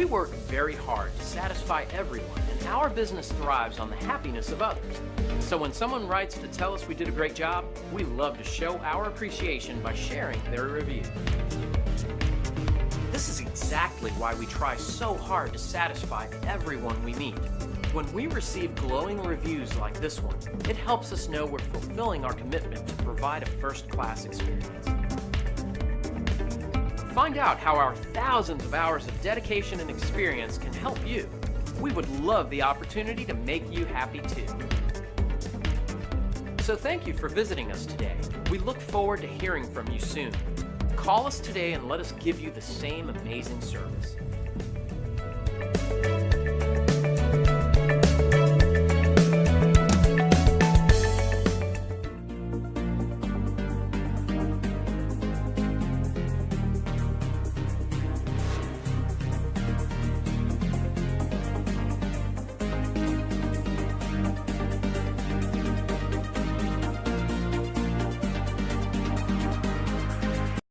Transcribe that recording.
We work very hard to satisfy everyone, and our business thrives on the happiness of others. So when someone writes to tell us we did a great job, we love to show our appreciation by sharing their review. This is exactly why we try so hard to satisfy everyone we meet. When we receive glowing reviews like this one, it helps us know we're fulfilling our commitment to provide a first-class experience. Find out how our thousands of hours of dedication and experience can help you. We would love the opportunity to make you happy too. So thank you for visiting us today. We look forward to hearing from you soon. Call us today and let us give you the same amazing service.